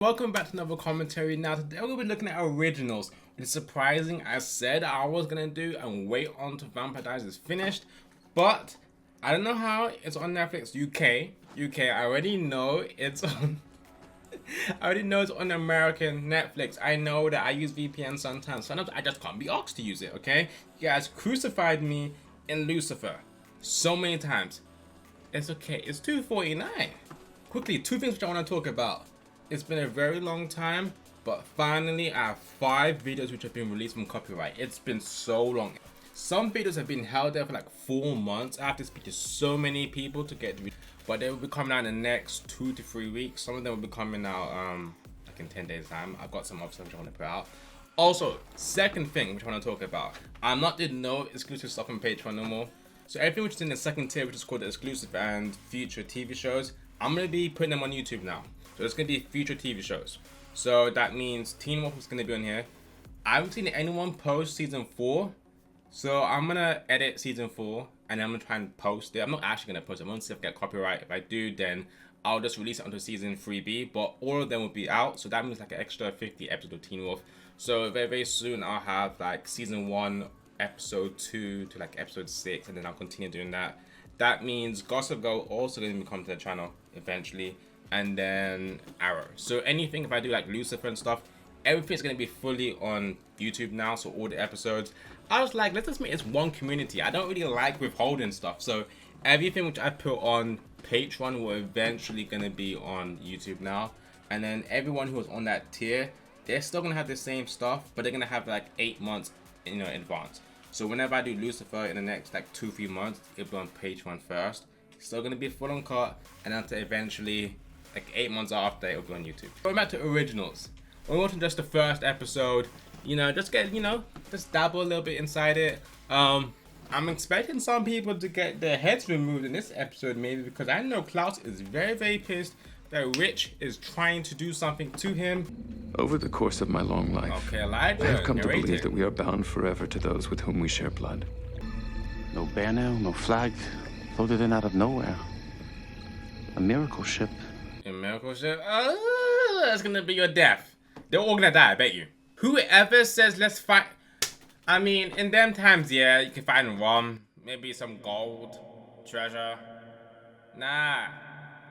Welcome back to another commentary. Now today we'll be looking at originals. It's surprising I said I was gonna do and wait until Vampire Diaries is finished, but I don't know how it's on Netflix UK. I already know it's on I already know it's on American Netflix. I know that I use VPN sometimes. Sometimes I just can't be asked to use it, okay? You guys crucified me in Lucifer so many times. It's okay, it's $2.49. Quickly, two things which I want to talk about. It's been a very long time, but finally I have 5 videos which have been released from copyright. It's been so long. Some videos have been held there for like 4 months. I have to speak to so many people to get the, but they will be coming out in the next 2 to 3 weeks. Some of them will be coming out like in 10 days time. I've got some other stuff which I want to put out. Also, second thing which I want to talk about. I'm not doing no exclusive stuff on Patreon no more. So everything which is in the second tier, which is called the exclusive and future TV shows, I'm going to be putting them on YouTube now. So it's going to be future TV shows. So that means Teen Wolf is going to be on here. I haven't seen anyone post season 4. So I'm going to edit season 4 and I'm going to try and post it. I'm not actually going to post it. I'm going to see if I get copyright. If I do, then I'll just release it onto season 3B. But all of them will be out. So that means like an extra 50 episodes of Teen Wolf. So very, very soon I'll have like season 1, episode 2 to like episode 6. And then I'll continue doing that. That means Gossip Girl also going to come to the channel eventually. And then Arrow. So anything, if I do like Lucifer and stuff, everything's gonna be fully on YouTube now. So all the episodes, I was like, let's just make this one community. I don't really like withholding stuff. So everything which I put on Patreon will eventually gonna be on YouTube now. And then everyone who was on that tier, they're still gonna have the same stuff, but they're gonna have like 8 months, in advance. So whenever I do Lucifer in the next like 2-3 months, it'll be on Patreon first. It's still gonna be full on cut, and then to eventually, like 8 months after, it'll go on YouTube. Going back to originals. We're watching just the first episode. Just get, just dabble a little bit inside it. I'm expecting some people to get their heads removed in this episode, maybe, because I know Klaus is very, very pissed that Rich is trying to do something to him. Over the course of my long life, okay, Elijah, I have come to believe that we are bound forever to those with whom we share blood. No banner, no flag, floated in out of nowhere. A miracle ship. A miracle ship? Oh, that's gonna be your death. They're all gonna die, I bet you. Whoever says let's fight, I mean, in them times, yeah, you can find rum, maybe some gold, treasure. Nah,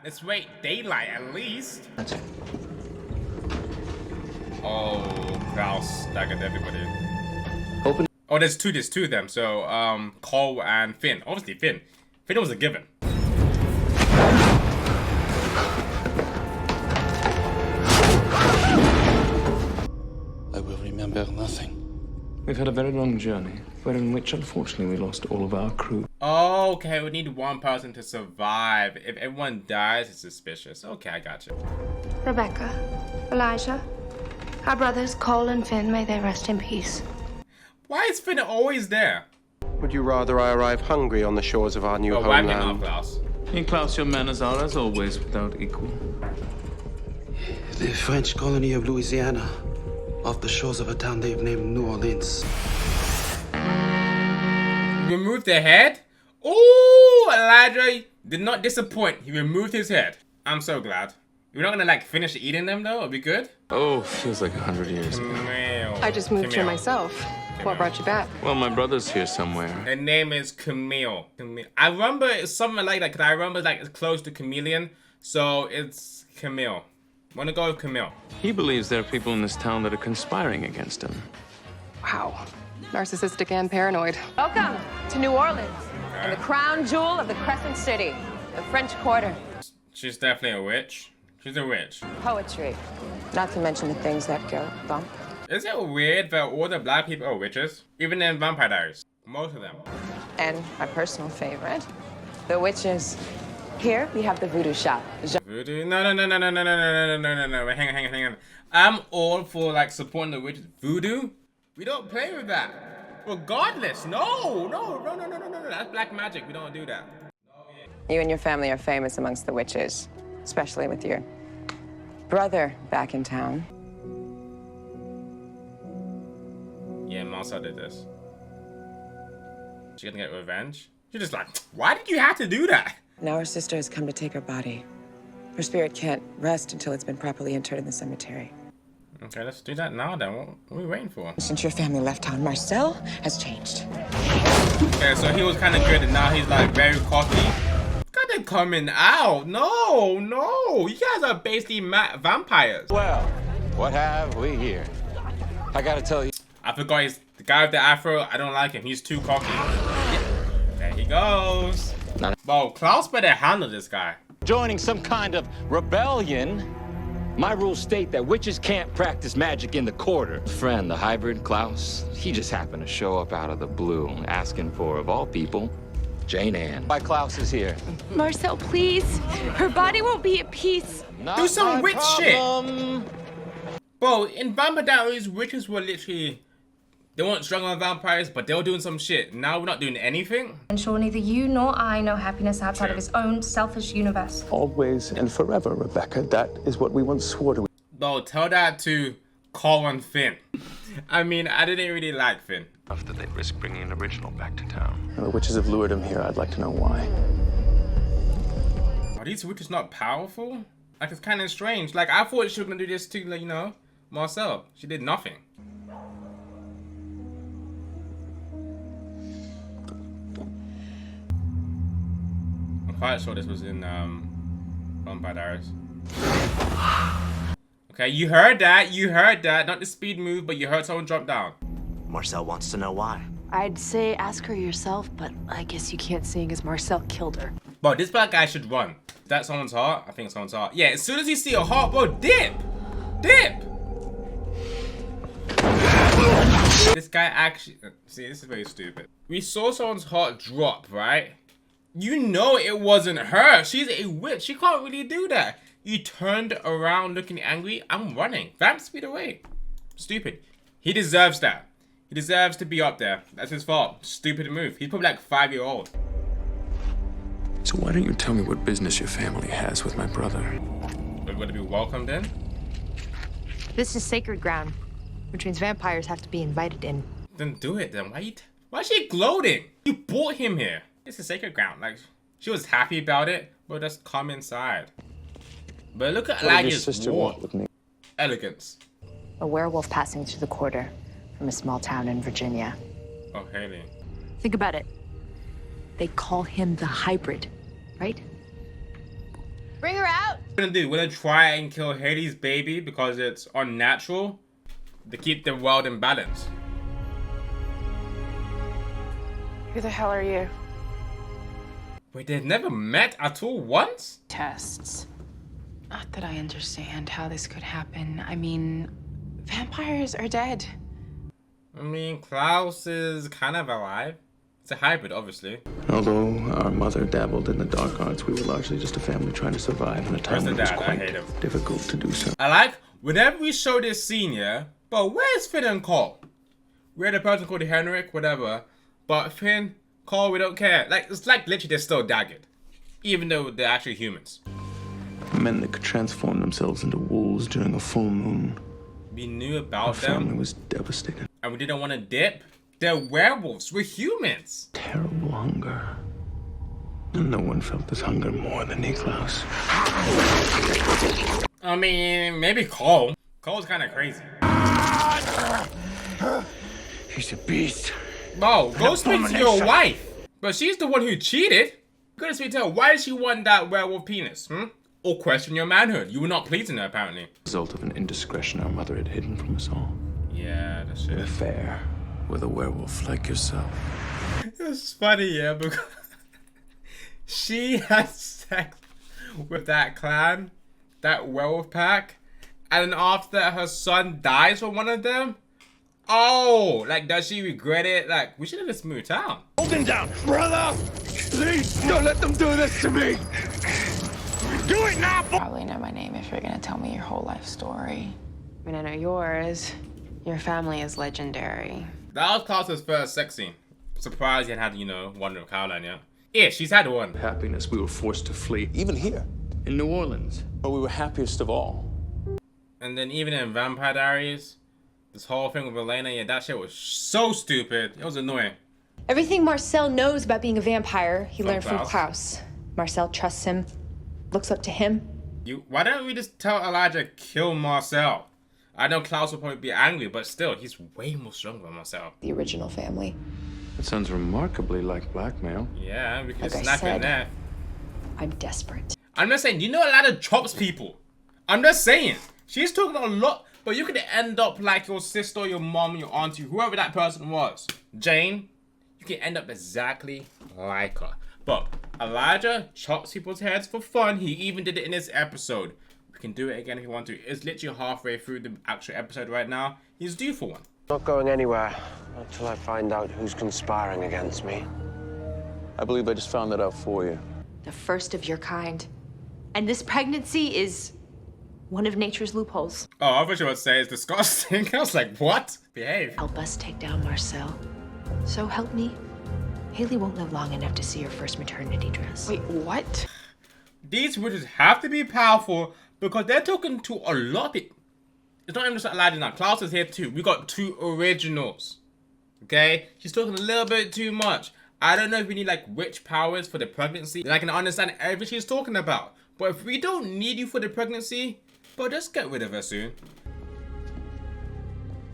let's wait daylight at least. That's it. Oh, Klaus staggered everybody. Open. Oh, there's two of them. So, Cole and Finn. Obviously, Finn. Finn was a given. I will remember nothing. We've had a very long journey, wherein which unfortunately we lost all of our crew. Okay, we need one person to survive. If everyone dies, it's suspicious. Okay, I got you. Rebecca, Elijah, our brothers Cole and Finn, may they rest in peace. Why is Finn always there? Would you rather I arrive hungry on the shores of our new Why me homeland? not, Klaus? In Klaus, your manners are, as always, without equal. The French colony of Louisiana, off the shores of a town they've named New Orleans. Removed the head? Ooh, Elijah did not disappoint. He removed his head. I'm so glad. You're not gonna like finish eating them though? It'll be good? Oh, feels like 100 years ago. Camille. I just moved here myself. What brought you back? Well, my brother's here somewhere. Her name is Camille. I remember it's something like that because I remember like it's close to chameleon. So it's Camille. Wanna go with Camille? He believes there are people in this town that are conspiring against him. Wow. Narcissistic and paranoid. Welcome to New Orleans and the crown jewel of the Crescent City, the French Quarter. She's definitely a witch. She's a witch. Poetry, not to mention the things that go bump. Is it weird that all the black people are witches? Even in Vampire Diaries. Most of them. And my personal favorite, the witches. Here we have the voodoo shop. Voodoo? No. Hang on. I'm all for like supporting the witches. Voodoo? We don't play with that. Regardless. No. That's black magic. We don't do that. You and your family are famous amongst the witches, especially with your brother back in town. Yeah, Marcel did this. She gonna get revenge? She's just like, why did you have to do that? Now her sister has come to take her body. Her spirit can't rest until it's been properly interred in the cemetery. Okay, let's do that now then. What are we waiting for? Since your family left town, Marcel has changed. Okay, so he was kind of good and now he's like very cocky. Look at it coming out. No, no. You guys are basically vampires. Well, what have we here? I gotta tell you. I forgot he's the guy with the afro. I don't like him. He's too cocky. Yeah. There he goes. Bro, Klaus better handle this guy. Joining some kind of rebellion. My rules state that witches can't practice magic in the quarter. Friend, the hybrid, Klaus, he just happened to show up out of the blue, asking for, of all people, Jane Ann. Why Klaus is here. Marcel, please. Her body won't be at peace. Do some witch shit. Bro, in Vampire Diaries, witches were literally... They weren't strong on vampires, but they were doing some shit. Now we're not doing anything. And sure, neither you nor I know happiness outside of his own selfish universe. Always and forever, Rebecca. That is what we once swore to. Bro, tell that to Cole and Finn. I mean, I didn't really like Finn. After they'd risk bringing an original back to town. The witches have lured him here. I'd like to know why. Are these witches not powerful? Like, it's kind of strange. Like, I thought she was gonna do this to, like, you know, Marcel. She did nothing. I'm quite sure this was in Vampire Diaries. Okay, you heard that. You heard that. Not the speed move, but you heard someone drop down. Marcel wants to know why. I'd say ask her yourself, but I guess you can't, seeing as Marcel killed her. Bro, this black guy should run. Is that someone's heart? I think it's someone's heart. Yeah, as soon as you see a heart, bro, dip! Dip! This guy actually... See, this is very stupid. We saw someone's heart drop, right? You know it wasn't her. She's a witch. She can't really do that. You turned around looking angry. I'm running. Vamp speed away. Stupid. He deserves that. He deserves to be up there. That's his fault. Stupid move. He's probably like 5-year-old. So why don't you tell me what business your family has with my brother? We're going to be welcomed in? This is sacred ground, which means vampires have to be invited in. Then do it then. Why is she gloating? You brought him here. This is sacred ground. Like, she was happy about it. Bro, just come inside. But look at Laggers' walk. Elegance. A werewolf passing through the quarter from a small town in Virginia. Oh, Haley. Think about it. They call him the hybrid, right? Bring her out! What we're gonna do? We're gonna try and kill Haley's baby because it's unnatural to keep the world in balance. Who the hell are you? Wait, they've never met at all once? Tests. Not that I understand how this could happen. I mean, vampires are dead. I mean, Klaus is kind of alive. It's a hybrid, obviously. Although our mother dabbled in the dark arts, we were largely just a family trying to survive in a time when it was quite difficult to do so. I like, whenever we show this scene, yeah, but where's Finn and Cole? We had a person called Henrik, whatever, but Finn, Cole, we don't care. Like, it's like literally they're still dagged, even though they're actually humans. Men that could transform themselves into wolves during a full moon. We knew about our them. family was devastated. And we didn't want to dip. They're werewolves. We're humans. Terrible hunger. And no one felt this hunger more than Klaus. I mean, maybe Cole. Cole's kind of crazy. He's a beast. No, go speak to your wife. But she's the one who cheated. You gotta speak to her. Why did she want that werewolf penis? Or question your manhood. You were not pleasing her, apparently. Result of an indiscretion our mother had hidden from us all. Yeah, that's it. An affair with a werewolf like yourself. It's funny, yeah, because she had sex with that clan, that werewolf pack, and then after that, her son dies from one of them. Oh, like, does she regret it? Like, we should have just moved out. Hold him down, brother! Please, don't let them do this to me! Do it now! Probably know my name if you're gonna tell me your whole life story. I mean, I know yours. Your family is legendary. That was Klaus's first sex scene. Surprised he hadn't had, you know, one with Caroline yet. Yeah, she's had one. Happiness, we were forced to flee. Even here, in New Orleans, where we were happiest of all. And then even in Vampire Diaries, this whole thing with Elena, yeah, that shit was so stupid. It was annoying. Everything Marcel knows about being a vampire, he learned from Klaus. Klaus. Marcel trusts him, looks up to him. Why don't we just tell Elijah kill Marcel? I know Klaus will probably be angry, but still, he's way more stronger than Marcel. The original family. That sounds remarkably like blackmail. Yeah, we can Like I snap said, in there. I'm desperate. I'm just saying, you know Elijah chops people. I'm just saying. She's talking a lot, but you could end up like your sister, your mom, your auntie, whoever that person was. Jane, you can end up exactly like her. But Elijah chops people's heads for fun. He even did it in this episode. We can do it again if you want to. It's literally halfway through the actual episode right now. He's due for one. Not going anywhere until I find out who's conspiring against me. I believe I just found that out for you. The first of your kind. And this pregnancy is one of nature's loopholes. Oh, I thought you would say it's disgusting. I was like, what? Behave. Help us take down Marcel. So help me. Haley won't live long enough to see her first maternity dress. Wait, what? These witches have to be powerful because they're talking to a lot of people. It's not even just Elijah now. Klaus is here too. We got 2 originals. Okay? She's talking a little bit too much. I don't know if we need like witch powers for the pregnancy. And I can understand everything she's talking about. But if we don't need you for the pregnancy, but just get rid of her soon.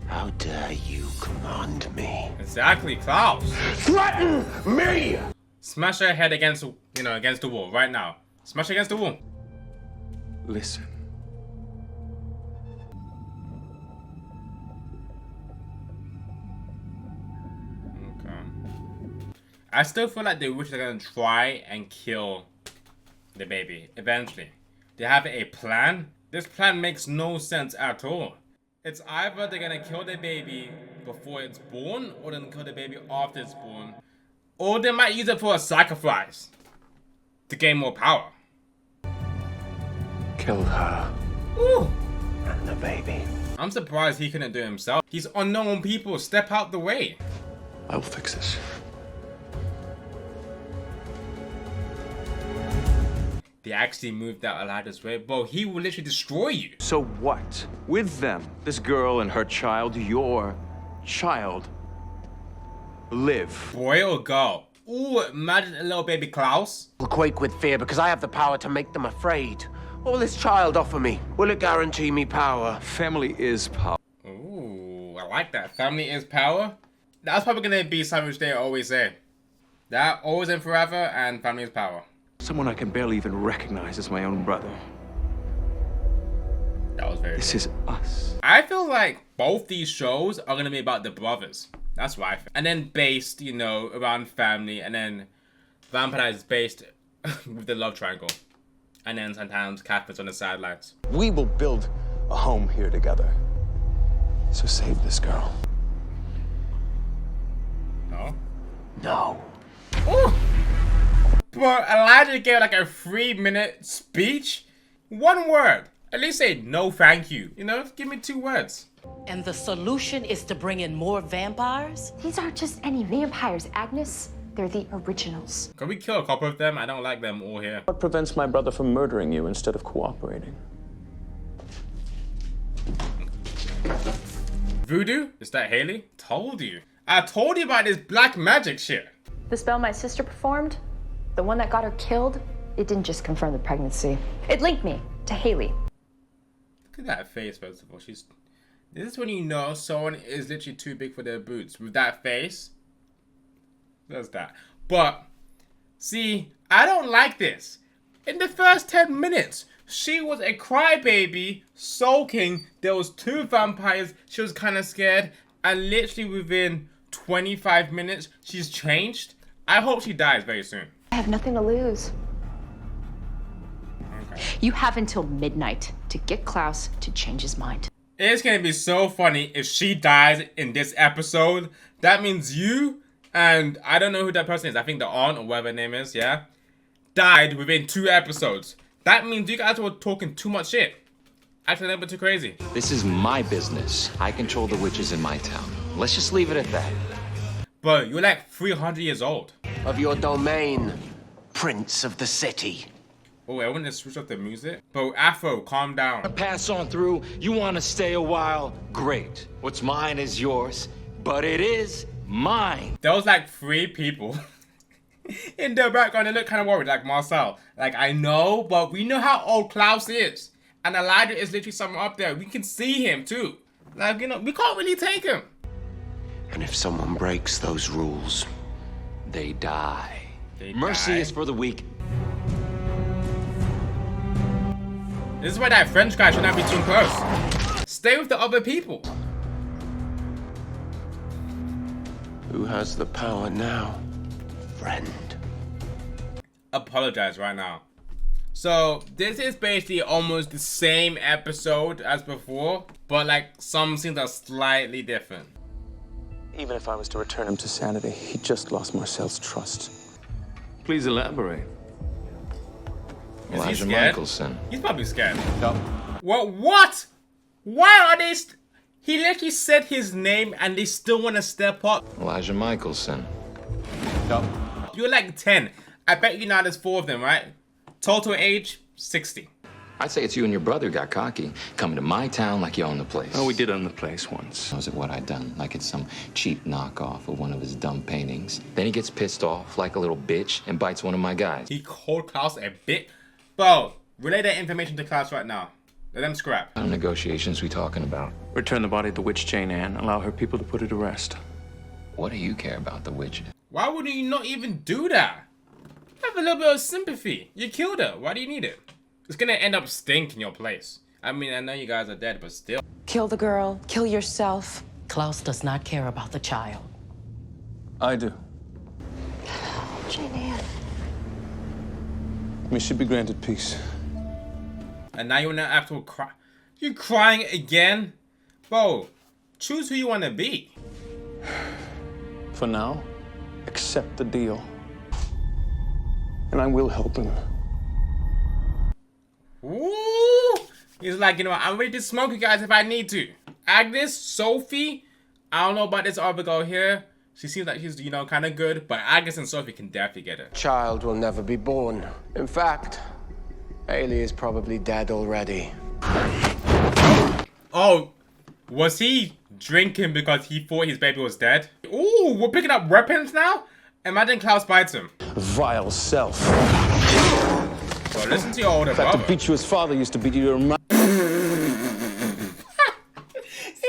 How dare you command me? Exactly, Klaus. Threaten me! Smash her head against, against the wall right now. Smash her against the wall. Listen. I still feel like the witches are gonna try and kill the baby eventually. They have a plan. This plan makes no sense at all. It's either they're gonna kill the baby before it's born, or they're gonna kill the baby after it's born, or they might use it for a sacrifice to gain more power. Kill her. Ooh. And the baby. I'm surprised he couldn't do it himself. He's unknown people. Step out the way. I will fix this. They actually moved out Elijah's way. Bro, he will literally destroy you. So what? With them, this girl and her child, your child, live. Boy or girl? Ooh, imagine a little baby Klaus. Will quake with fear because I have the power to make them afraid. What will this child offer me? Will it guarantee me power? Family is power. Ooh, I like that. Family is power. That's probably gonna be something which they always say. That always and forever, and family is power. Someone I can barely even recognize as my own brother. That was very This is us. I feel like both these shows are gonna be about the brothers. That's what I feel. And then based, around family, and then Vampires based with the love triangle. And then sometimes Catherine's on the sidelines. We will build a home here together. So save this girl. No? No. Ooh. But Elijah gave like a 3-minute speech. 1 word. At least say no thank you. Give me 2 words. And the solution is to bring in more vampires? These aren't just any vampires, Agnes. They're the originals. Can we kill a couple of them? I don't like them all here. What prevents my brother from murdering you instead of cooperating? Voodoo? Is that Haley? Told you. I told you about this black magic shit. The spell my sister performed, the one that got her killed, it didn't just confirm the pregnancy. It linked me to Haley. Look at that face, first of all. This is when you know someone is literally too big for their boots. With that face. There's that. But, see, I don't like this. In the first 10 minutes, she was a crybaby, sulking. There was 2 vampires. She was kind of scared. And literally within 25 minutes, she's changed. I hope she dies very soon. I have nothing to lose. Okay. You have until midnight to get Klaus to change his mind. It's going to be so funny if she dies in this episode. That means you and I don't know who that person is. I think the aunt or whatever her name is, yeah? Died within 2 episodes. That means you guys were talking too much shit. Acting a little bit too crazy. This is my business. I control the witches in my town. Let's just leave it at that. Bro, you're like 300 years old. Of your domain, Prince of the City. Oh, I want to switch up the music. Bro, Afro, calm down. Pass on through. You want to stay a while? Great. What's mine is yours, but it is mine. There was like 3 people In the background, they look kind of worried, like Marcel. Like, I know, but we know how old Klaus is. And Elijah is literally somewhere up there. We can see him, too. Like, you know, we can't really take him. And if someone breaks those rules, They die. They Mercy die. is for the weak. This is why that French guy should not be too close. Stay with the other people. who has the power now, friend? Apologize right now. So this is basically almost the same episode as before, but like some scenes are slightly different. Even if I was to return him to sanity, he just lost Marcel's trust. Please elaborate. Is he Elijah scared? Michelson. He's probably scared. No. What? Why are they? He literally said his name and they still want to step up. Elijah Michelson. No. You're like 10. I bet you now there's 4 of them, right? Total age 60. I'd say it's you and your brother got cocky, coming to my town like you own the place. Oh, we did own the place once. Knows it what I'd done, like it's some cheap knockoff of one of his dumb paintings. Then he gets pissed off like a little bitch and bites one of my guys. He called Klaus a bit. Bro, relay that information to Klaus right now. Let them scrap. What negotiations we talking about? Return the body of the witch Jane Anne. Allow her people to put her to rest. What do you care about the witch? Why would you not even do that? Have a little bit of sympathy. You killed her. Why do you need it? It's gonna end up stinking your place. I mean, I know you guys are dead, but still. Kill the girl, kill yourself. Klaus does not care about the child. I do. Jane Anne. May she be granted peace. And now you wanna actual cry. You crying again? Bro, choose who you wanna be. For now, accept the deal. And I will help him. Ooh! He's like, you know what, I'm ready to smoke you guys if I need to. Agnes, Sophie, I don't know about this other girl here. She seems like she's, you know, kind of good, but Agnes and Sophie can definitely get it. Child will never be born. In fact, Haley is probably dead already. Oh, was he drinking because he thought his baby was dead? Ooh, we're picking up weapons now? Imagine Klaus bites him. Vile self. Well, listen to your older In fact, brother. to beat you as father used to beat your mother. He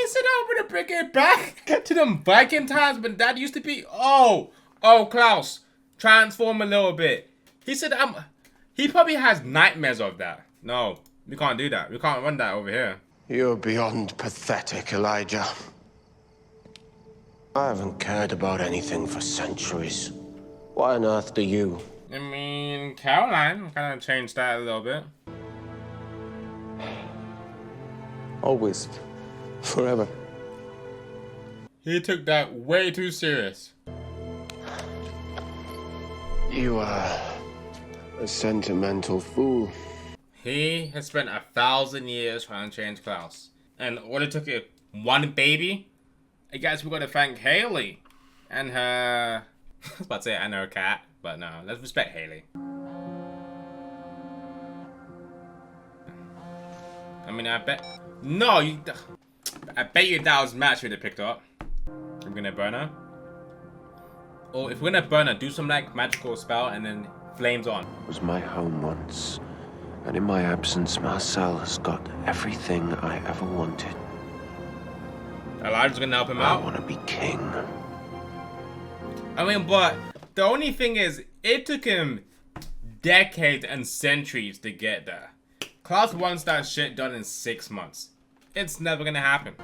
said, I'm gonna bring it back to them Viking times when Dad used to be. Oh, Klaus, transform a little bit. He said, he probably has nightmares of that. No, we can't do that. We can't run that over here. You're beyond pathetic, Elijah. I haven't cared about anything for centuries. Why on earth do you? I mean, Caroline kind of changed that a little bit. Always. Forever. He took that way too serious. You are a sentimental fool. He has spent 1,000 years trying to change Klaus. And all it took is one baby? I guess we gotta thank Haley. And her... I was about to say, and her cat. But no, let's respect Haley. I mean, I bet... No, you... I bet you that was Matt should have picked her up. We're gonna burn her. Or if we're gonna burn her, do some like magical spell and then flames on. It was my home once. And in my absence, Marcel has got everything I ever wanted. Elijah's gonna help him I out. want to be king. I mean, but the only thing is, it took him decades and centuries to get there. Klaus wants that shit done in 6 months. It's never gonna happen.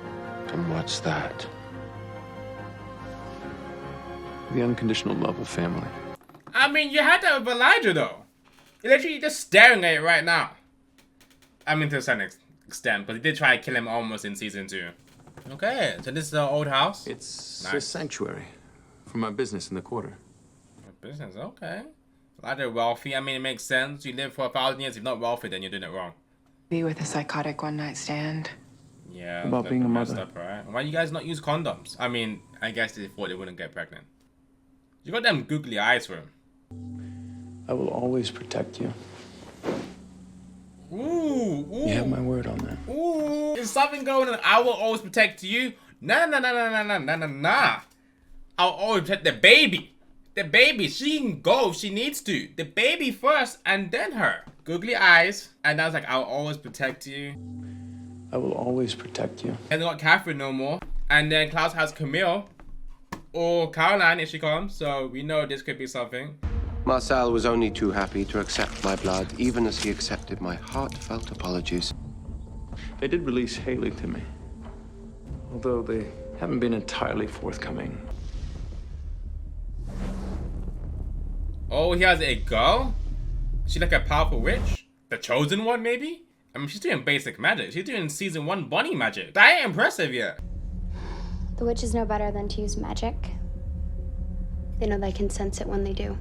And what's that? The unconditional love of family. I mean, you had that with Elijah, though. You're literally just staring at it right now. I mean, to a certain extent, but he did try to kill him almost in season 2. Okay, so this is our old house. It's Nice. a sanctuary for my business in the quarter. Business, okay. Elijah wealthy. I mean, it makes sense. You live for 1,000 years. If you're not wealthy, then you're doing it wrong. Be with a psychotic one-night stand. Yeah. About being a messed mother. Up, right? Why you guys not use condoms? I mean, I guess they thought they wouldn't get pregnant. You got them googly eyes for him. I will always protect you. Ooh. You have my word on that. Ooh. Is something going on? I will always protect you. Nah. I'll always protect the baby. The baby, she can go if she needs to. The baby first and then her. Googly eyes. And I was like, I'll always protect you. I will always protect you. And not Catherine no more. And then Klaus has Camille. Or Caroline if she comes. So we know this could be something. Marcel was only too happy to accept my blood, even as he accepted my heartfelt apologies. They did release Haley to me, although they haven't been entirely forthcoming. Oh, he has a girl? Is she like a powerful witch? The chosen one, maybe? I mean, she's doing basic magic. She's doing season 1 bunny magic. That ain't impressive yet. The witches know better than to use magic. They know they can sense it when they do.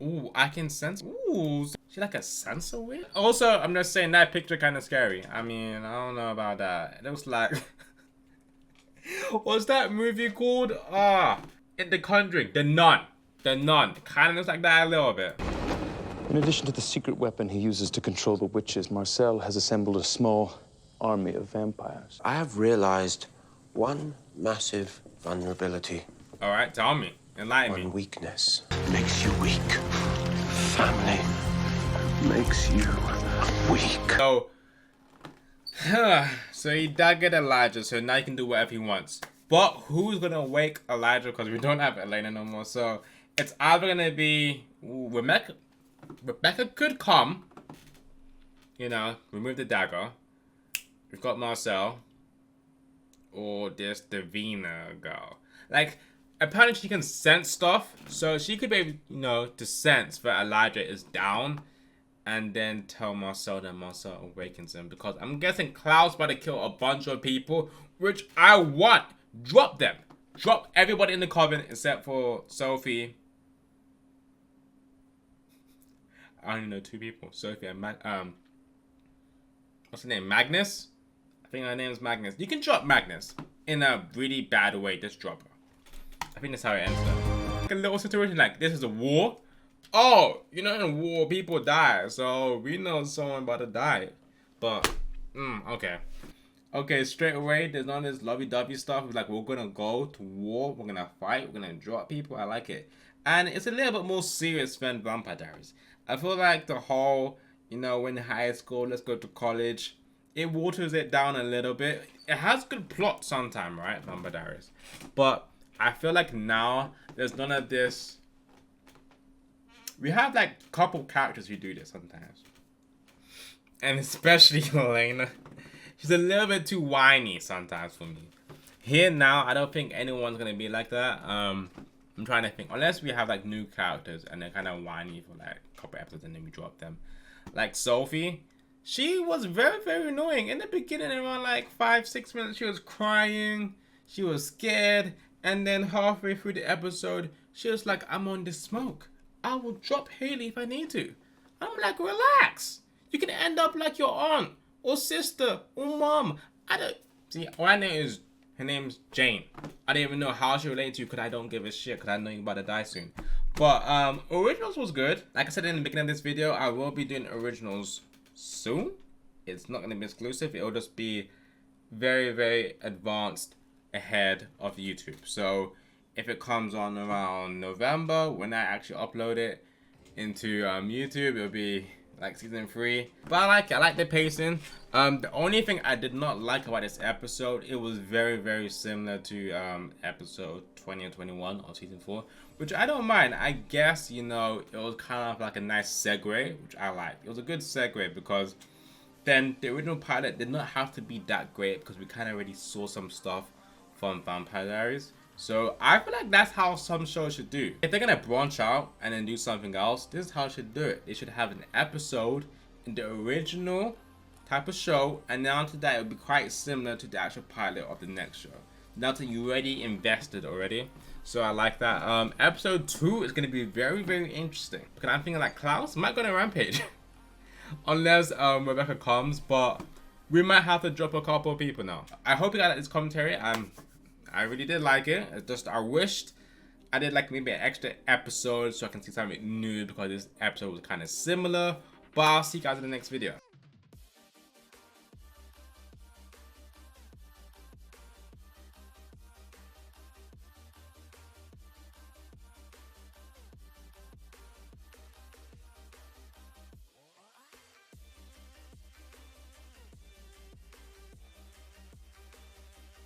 Ooh, I can sense. Ooh, she like a sensor witch? Also, I'm just saying that picture kind of scary. I mean, I don't know about that. It looks like... What's that movie called? In The Conjuring. The Nun. The Nun. Kind of looks like that a little bit. In addition to the secret weapon he uses to control the witches, Marcel has assembled a small army of vampires. I have realized one massive vulnerability. All right, tell me. Enlighten me. One weakness makes you weak. Family makes you weak. So he did get Elijah, so now he can do whatever he wants. But who's gonna wake Elijah? Because we don't have Elena no more. So it's either gonna be Rebecca. Rebecca could come. You know, remove the dagger. We've got Marcel. Or this Davina girl. Like, apparently she can sense stuff. So she could be able, you know, to sense that Elijah is down. And then tell Marcel that Marcel awakens him. Because I'm guessing Klaus about to kill a bunch of people. Which I want. Drop them. Drop everybody in the coven except for Sophie. I only know 2 people. Sophie and what's her name? Magnus? I think her name is Magnus. You can drop Magnus in a really bad way. Just drop her. I think that's how it ends though. Like a little situation like this is a war. Oh, you know, in war people die. So we know someone about to die. But okay. Okay, straight away there's none of this lovey-dovey stuff. It's like we're gonna go to war, we're gonna fight, we're gonna drop people. I like it. And it's a little bit more serious than Vampire Diaries. I feel like the whole, you know, when high school, let's go to college, it waters it down a little bit. It has good plot sometimes, right? Vampire Diaries. But I feel like now there's none of this. We have like a couple characters who do this sometimes. And especially Elena. She's a little bit too whiny sometimes for me. Here now, I don't think anyone's gonna be like that. I'm trying to think. Unless we have like new characters and they're kind of whiny for like a couple episodes and then we drop them. Like Sophie. She was very, very annoying. In the beginning, around like 5-6 minutes, she was crying. She was scared. And then halfway through the episode, she was like, I'm on the smoke. I will drop Haley if I need to. I'm like, relax. You can end up like your aunt or sister or mom. I don't... See, all I know is her name's Jane. I don't even know how she relates to you because I don't give a shit because I know you're about to die soon. But Originals was good. Like I said in the beginning of this video, I will be doing Originals soon. It's not going to be exclusive. It will just be very, very advanced ahead of YouTube. So if it comes on around November, when I actually upload it into YouTube, it'll be like season 3. But I like it. I like the pacing. The only thing I did not like about this episode, it was very, very similar to episode 20 and 21 of season 4, which I don't mind. I guess, you know, it was kind of like a nice segue, which I liked. It was a good segue because then the original pilot did not have to be that great because we kind of already saw some stuff from Vampire Diaries. So I feel like that's how some shows should do. If they're gonna branch out and then do something else, this is how they should do it. They should have an episode in the original type of show, and then after that it would be quite similar to the actual pilot of the next show. Now that you already invested already. So I like that. Episode 2 is gonna be very, very interesting. Because I'm thinking like Klaus might go on a rampage. Unless Rebecca comes, but we might have to drop a couple of people now. I hope you got this commentary. I really did like it. It's just I wished I did like maybe an extra episode so I can see something new because this episode was kind of similar. But I'll see you guys in the next video.